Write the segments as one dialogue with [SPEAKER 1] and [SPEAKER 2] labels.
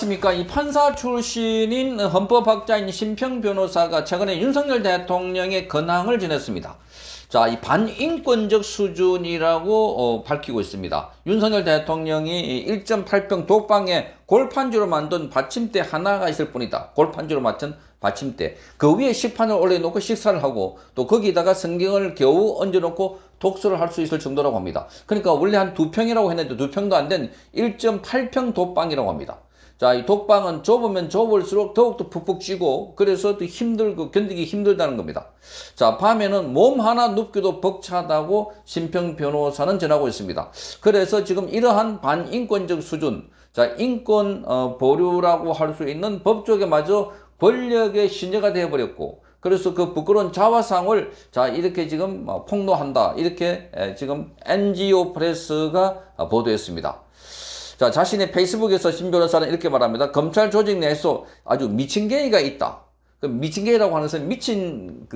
[SPEAKER 1] 안녕하십니까. 이 판사 출신인 헌법학자인 심평 변호사가 최근에 윤석열 대통령의 근황을 전했습니다. 자, 이 반인권적 수준이라고 밝히고 있습니다. 윤석열 대통령이 1.8평 독방에 골판주로 만든 받침대 하나가 있을 뿐이다. 골판주로 만든 받침대. 그 위에 식판을 올려놓고 식사를 하고 또 거기다가 성경을 겨우 얹어놓고 독서를 할 수 있을 정도라고 합니다. 그러니까 원래 한 2평이라고 했는데 2평도 안 된 1.8평 독방이라고 합니다. 자, 이 독방은 좁으면 좁을수록 더욱더 푹푹 찌고 그래서 또 힘들고 견디기 힘들다는 겁니다. 자, 밤에는 몸 하나 눕기도 벅차다고 심평 변호사는 전하고 있습니다. 그래서 지금 이러한 반인권적 수준, 자, 인권 보류라고 할 수 있는 법조계마저 권력의 신여가 되어버렸고 그래서 그 부끄러운 자화상을 자 이렇게 지금 폭로한다 이렇게 지금 NGO 프레스가 보도했습니다. 자, 자신의 페이스북에서 심 변호사는 이렇게 말합니다. 검찰 조직 내에서 아주 미친 게이가 있다. 그 미친 게이라고 하는 것은 미친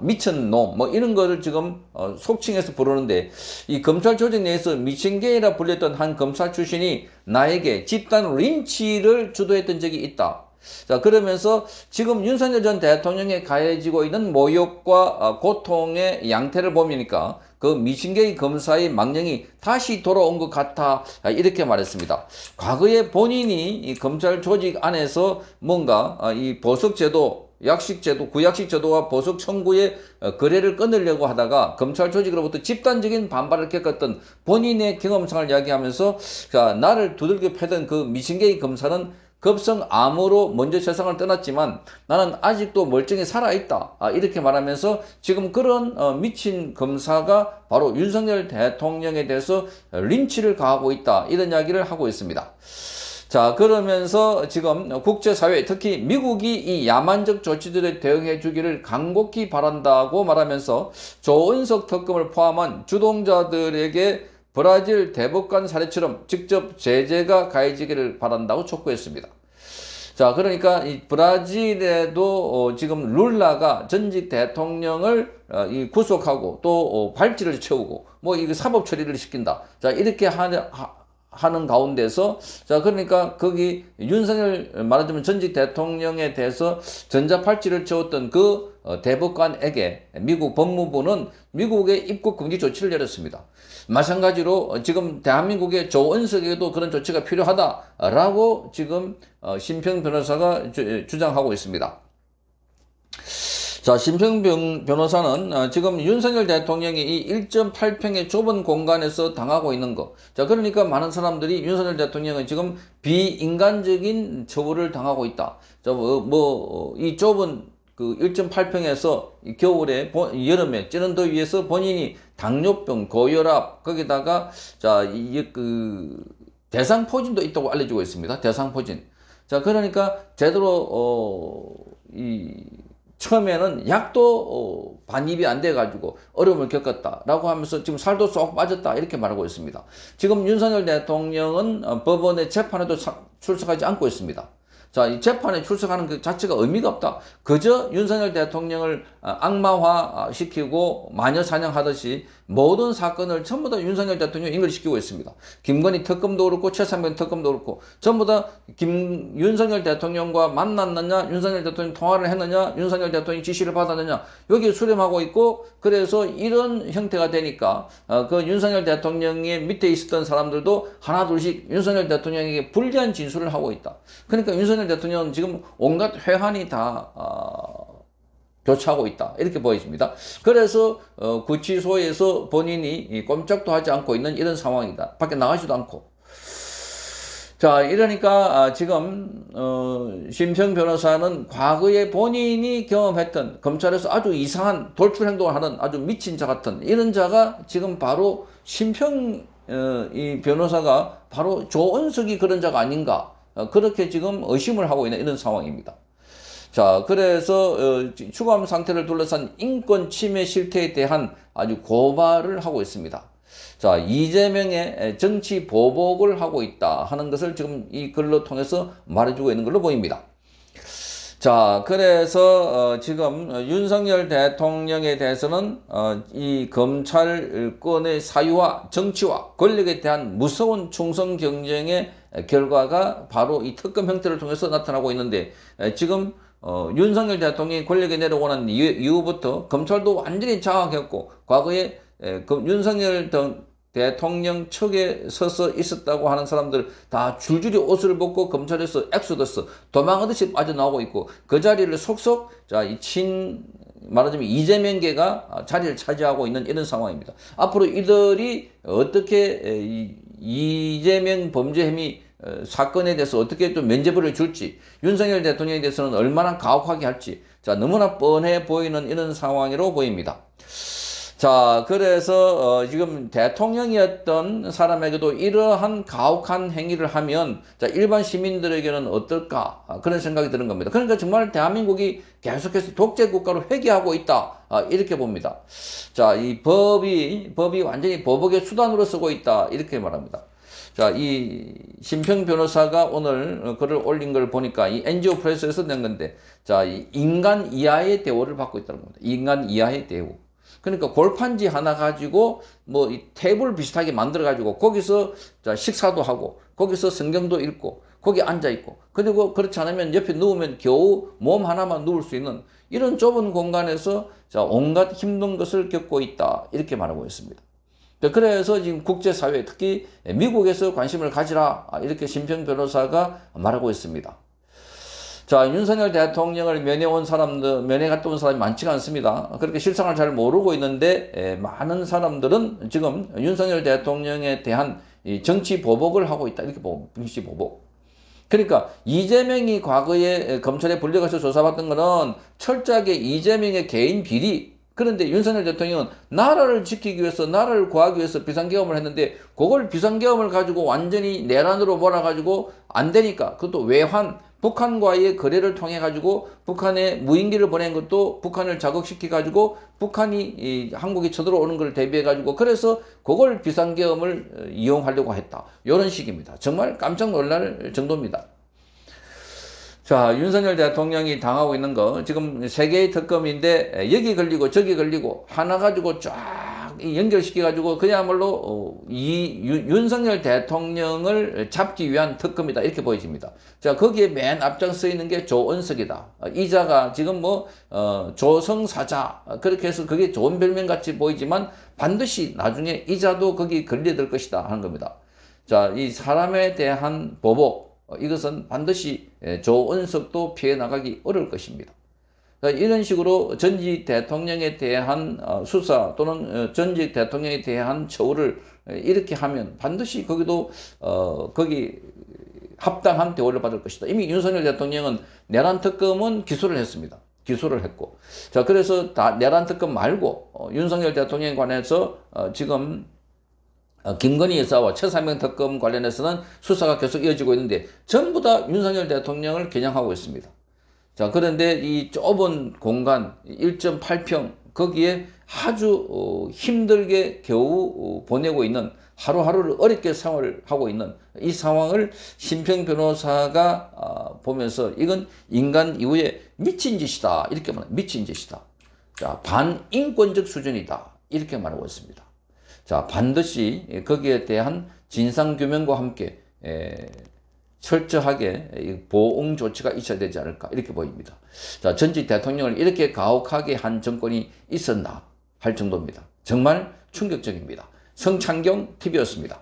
[SPEAKER 1] 미친 놈, 뭐 이런 거를 지금 속칭해서 부르는데 이 검찰 조직 내에서 미친 게이라 불렸던 한 검사 출신이 나에게 집단 린치를 주도했던 적이 있다. 자, 그러면서 지금 윤석열 전 대통령에 가해지고 있는 모욕과 고통의 양태를 보니까 그 미신계의 검사의 망령이 다시 돌아온 것 같아 이렇게 말했습니다. 과거에 본인이 이 검찰 조직 안에서 뭔가 이 보석제도 약식제도, 구약식제도와 보석 청구의 거래를 끊으려고 하다가 검찰 조직으로부터 집단적인 반발을 겪었던 본인의 경험상을 이야기하면서 자, 나를 두들겨 패던 그 미신계의 검사는 급성 암으로 먼저 세상을 떠났지만 나는 아직도 멀쩡히 살아있다. 이렇게 말하면서 지금 그런 미친 검사가 바로 윤석열 대통령에 대해서 린치를 가하고 있다. 이런 이야기를 하고 있습니다. 자, 그러면서 지금 국제사회, 특히 미국이 이 야만적 조치들에 대응해 주기를 간곡히 바란다고 말하면서 조은석 특검을 포함한 주동자들에게 브라질 대법관 사례처럼 직접 제재가 가해지기를 바란다고 촉구했습니다. 자, 그러니까 이 브라질에도 지금 룰라가 전직 대통령을 구속하고 또 발찌를 채우고 뭐 이거 사법 처리를 시킨다. 자, 이렇게 하는 가운데서 자, 그러니까 거기 윤석열 말하자면 전직 대통령에 대해서 전자팔찌를 채웠던 그 대법관에게 미국 법무부는 미국의 입국 금지 조치를 내렸습니다. 마찬가지로 지금 대한민국의 조은석에도 그런 조치가 필요하다라고 지금 심평 변호사가 주장하고 있습니다. 자, 심평 변호사는 지금 윤석열 대통령이 이 1.8평의 좁은 공간에서 당하고 있는 거. 자, 그러니까 많은 사람들이 윤석열 대통령은 지금 비인간적인 처우를 당하고 있다. 자, 이 좁은 그 1.8평에서 겨울에 여름에 찌는 더위에서 본인이 당뇨병, 고혈압 거기다가 자, 대상포진도 있다고 알려지고 있습니다. 대상포진. 자, 그러니까 제대로 처음에는 약도 반입이 안 돼가지고 어려움을 겪었다라고 하면서 지금 살도 쏙 빠졌다 이렇게 말하고 있습니다. 지금 윤석열 대통령은 법원의 재판에도 출석하지 않고 있습니다. 자, 이 재판에 출석하는 그 자체가 의미가 없다. 그저 윤석열 대통령을 악마화 시키고 마녀 사냥하듯이 모든 사건을 전부 다 윤석열 대통령 연결시키고 있습니다. 김건희 특검도 그렇고 최상병 특검도 그렇고 전부 다 윤석열 대통령과 만났느냐, 윤석열 대통령 통화를 했느냐, 윤석열 대통령이 지시를 받았느냐 여기에 수렴하고 있고 그래서 이런 형태가 되니까 그 윤석열 대통령의 밑에 있었던 사람들도 하나 둘씩 윤석열 대통령에게 불리한 진술을 하고 있다. 그러니까 윤석열 대통령은 지금 온갖 회한이 다 교차하고 있다 이렇게 보여집니다. 그래서 구치소에서 본인이 꼼짝도 하지 않고 있는 이런 상황이다. 밖에 나가지도 않고. 자, 이러니까 지금 심평 변호사는 과거에 본인이 경험했던 검찰에서 아주 이상한 돌출 행동을 하는 아주 미친 자 같은 이런 자가 지금 바로 심평 이 변호사가 바로 조은석이 그런 자가 아닌가 그렇게 지금 의심을 하고 있는 이런 상황입니다. 자, 그래서 추감 상태를 둘러싼 인권 침해 실태에 대한 아주 고발을 하고 있습니다. 자, 이재명의 정치 보복을 하고 있다 하는 것을 지금 이 글로 통해서 말해주고 있는 걸로 보입니다. 자, 그래서 지금 윤석열 대통령에 대해서는 이 검찰권의 사유와 정치와 권력에 대한 무서운 충성 경쟁에 결과가 바로 이 특검 형태를 통해서 나타나고 있는데 지금 윤석열 대통령이 권력에 내려오는 이후부터 검찰도 완전히 장악했고 과거에 윤석열 대통령 측에 서서 있었다고 하는 사람들 다 줄줄이 옷을 벗고 검찰에서 엑소더스 도망하듯이 빠져나오고 있고 그 자리를 속속 말하자면 이재명계가 자리를 차지하고 있는 이런 상황입니다. 앞으로 이들이 어떻게 이재명 범죄 혐의 사건에 대해서 어떻게 좀 면죄부를 줄지 윤석열 대통령에 대해서는 얼마나 가혹하게 할지 너무나 뻔해 보이는 이런 상황으로 보입니다. 자, 그래서 지금 대통령이었던 사람에게도 이러한 가혹한 행위를 하면 일반 시민들에게는 어떨까 그런 생각이 드는 겁니다. 그러니까 정말 대한민국이 계속해서 독재 국가로 회귀하고 있다 이렇게 봅니다. 자, 이 법이 완전히 보복의 수단으로 쓰고 있다 이렇게 말합니다. 자, 이 심평 변호사가 오늘 글을 올린 걸 보니까 이 NGO 프레스에서 낸 건데, 자, 이 인간 이하의 대우를 받고 있다는 겁니다. 인간 이하의 대우. 그러니까 골판지 하나 가지고 뭐 이 테이블 비슷하게 만들어 가지고 거기서 식사도 하고 거기서 성경도 읽고 거기 앉아 있고 그리고 그렇지 않으면 옆에 누우면 겨우 몸 하나만 누울 수 있는 이런 좁은 공간에서 온갖 힘든 것을 겪고 있다 이렇게 말하고 있습니다. 그래서 지금 국제사회 특히 미국에서 관심을 가지라 이렇게 심평 변호사가 말하고 있습니다. 자, 윤석열 대통령을 면회 갔다 온 사람이 많지가 않습니다. 그렇게 실상을 잘 모르고 있는데 많은 사람들은 지금 윤석열 대통령에 대한 정치 보복을 하고 있다. 이렇게 보고 정치 보복. 그러니까 이재명이 과거에 검찰에 불려가서 조사받던 거는 철저하게 이재명의 개인 비리 그런데 윤석열 대통령은 나라를 지키기 위해서 나라를 구하기 위해서 비상계엄을 했는데 그걸 비상계엄을 가지고 완전히 내란으로 몰아가지고 안 되니까 그것도 외환 북한과의 거래를 통해 가지고 북한에 무인기를 보낸 것도 북한을 자극시켜 가지고 북한이 한국에 쳐들어오는 걸 대비해 가지고 그래서 그걸 비상계엄을 이용하려고 했다. 이런 식입니다. 정말 깜짝 놀랄 정도입니다. 자, 윤석열 대통령이 당하고 있는 거 지금 세 개의 특검인데 여기 걸리고 저기 걸리고 하나 가지고 쫙 연결시켜 가지고 그야말로 윤석열 대통령을 잡기 위한 특검이다 이렇게 보여집니다. 자, 거기에 맨 앞장 서 있는 게 조은석이다. 이자가 지금 조성사자 그렇게 해서 그게 좋은 별명 같이 보이지만 반드시 나중에 이자도 거기 걸려들 것이다 하는 겁니다. 자, 이 사람에 대한 보복 이것은 반드시 조은석도 피해 나가기 어려울 것입니다. 이런 식으로 전직 대통령에 대한 수사 또는 전직 대통령에 대한 처우를 이렇게 하면 반드시 거기도 거기 합당한 대우를 받을 것이다. 이미 윤석열 대통령은 내란 특검은 기소를 했습니다. 기소를 했고, 자 그래서 내란 특검 말고 윤석열 대통령에 관해서 지금 김건희 여사와 최상병 특검 관련해서는 수사가 계속 이어지고 있는데 전부 다 윤석열 대통령을 겨냥하고 있습니다. 자, 그런데 이 좁은 공간 1.8평 거기에 아주 힘들게 겨우 보내고 있는 하루하루를 어렵게 생활을 하고 있는 이 상황을 심평 변호사가 보면서 이건 인간 이후에 미친 짓이다 이렇게 말합니다. 미친 짓이다. 자, 반인권적 수준이다 이렇게 말하고 있습니다. 자, 반드시 거기에 대한 진상규명과 함께 철저하게 보응 조치가 있어야 되지 않을까 이렇게 보입니다. 자, 전직 대통령을 이렇게 가혹하게 한 정권이 있었나 할 정도입니다. 정말 충격적입니다. 성창경 TV였습니다.